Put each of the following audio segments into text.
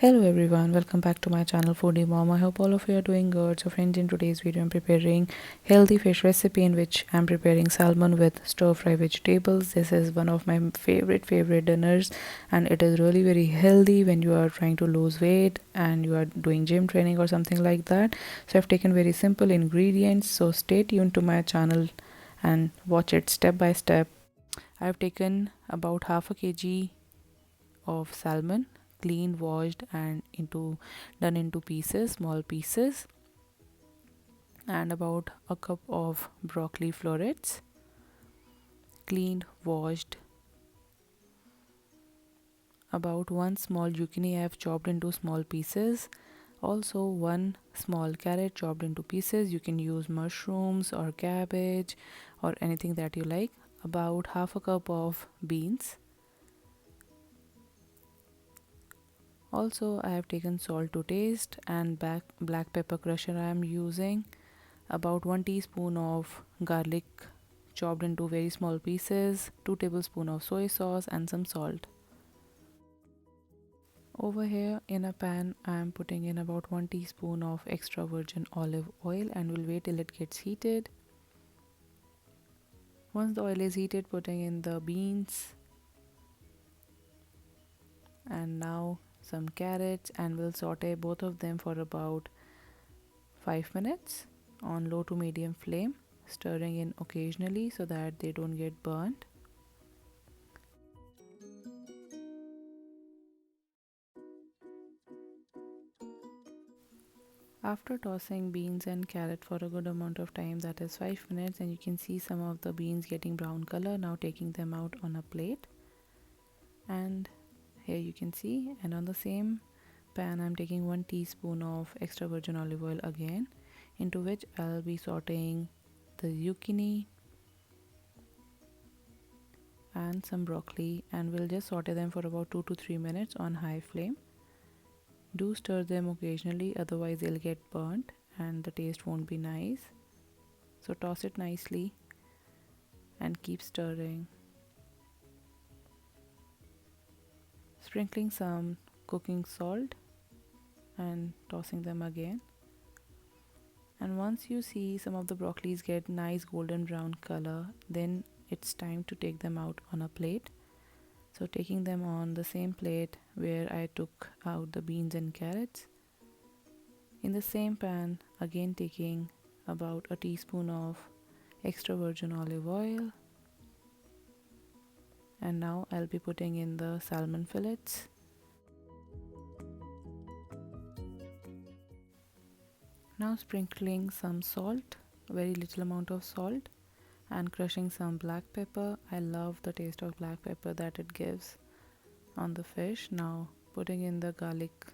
Hello everyone, welcome back to my channel Foodymomm. I hope all of you are doing good. So friends, in today's video I'm preparing healthy fish recipe in which I'm preparing salmon with stir fry vegetables. This is one of my favorite dinners and it is really very healthy when you are trying to lose weight and you are doing gym training or something like that. So I've taken very simple ingredients, so stay tuned to my channel and watch it step by step. I've taken about half a kg of salmon, cleaned, washed and done into pieces, small pieces, and about a cup of broccoli florets, cleaned, washed. About one small zucchini I have chopped into small pieces. Also one small carrot chopped into pieces. You can use mushrooms or cabbage or anything that you like. About half a cup of beans. Also I have taken salt to taste and black pepper crusher I am using. About 1 teaspoon of garlic chopped into very small pieces, 2 tablespoons of soy sauce and some salt. Over here in a pan I am putting in about 1 teaspoon of extra virgin olive oil and will wait till it gets heated. Once the oil is heated, putting in the beans and now some carrots, and we'll saute both of them for about 5 minutes on low to medium flame, stirring in occasionally so that they don't get burnt. After tossing beans and carrot for a good amount of time, that is 5 minutes, and you can see some of the beans getting brown color, now taking them out on a plate. And here you can see, and on the same pan I'm taking 1 teaspoon of extra virgin olive oil again, into which I'll be sauteing the zucchini and some broccoli, and we'll just saute them for about 2 to 3 minutes on high flame. Do stir them occasionally, otherwise they'll get burnt and the taste won't be nice. So toss it nicely and keep stirring. Sprinkling some cooking salt and tossing them again. And once you see some of the broccolis get nice golden brown color, then it's time to take them out on a plate. So taking them on the same plate where I took out the beans and carrots. In the same pan, again taking about a teaspoon of extra virgin olive oil. And now I'll be putting in the salmon fillets. Now sprinkling some salt, very little amount of salt, and crushing some black pepper. I love the taste of black pepper that it gives on the fish. Now putting in the garlic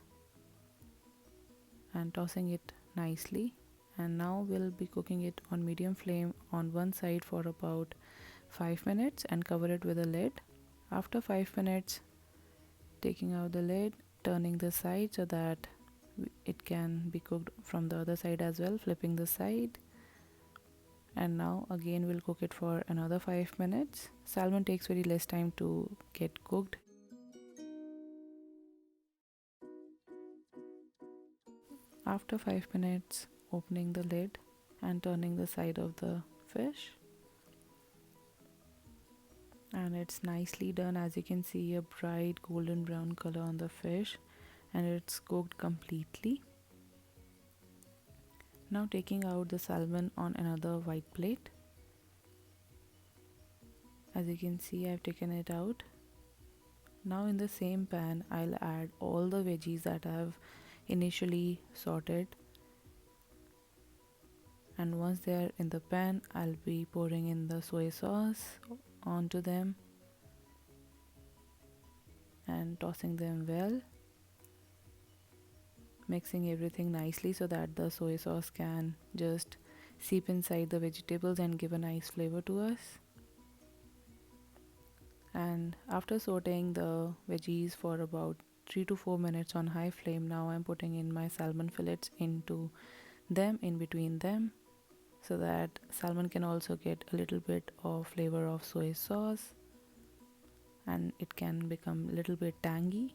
and tossing it nicely, and now we'll be cooking it on medium flame on one side for about 5 minutes and cover it with a lid. After 5 minutes, taking out the lid, turning the side so that it can be cooked from the other side as well, flipping the side. And now again we'll cook it for another 5 minutes. Salmon takes very less time to get cooked. After 5 minutes, opening the lid and turning the side of the fish, and it's nicely done. As you can see, a bright golden brown color on the fish, and it's cooked completely. Now taking out the salmon on another white plate. As you can see, I've taken it out. Now in the same pan I'll add all the veggies that I've initially sorted, and once they are in the pan I'll be pouring in the soy sauce onto them and tossing them well, mixing everything nicely so that the soy sauce can just seep inside the vegetables and give a nice flavor to us. And after sauteing the veggies for about 3 to 4 minutes on high flame, now I'm putting in my salmon fillets into them, in between them, so that salmon can also get a little bit of flavor of soy sauce and it can become a little bit tangy.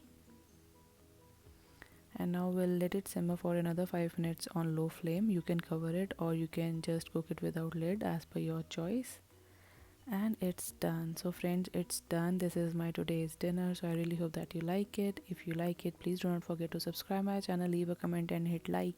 And now we'll let it simmer for another 5 minutes on low flame. You can cover it or you can just cook it without lid as per your choice. And it's done. So friends, it's done. This is my today's dinner. So I really hope that you like it. If you like it, please do not forget to subscribe my channel, leave a comment and hit like.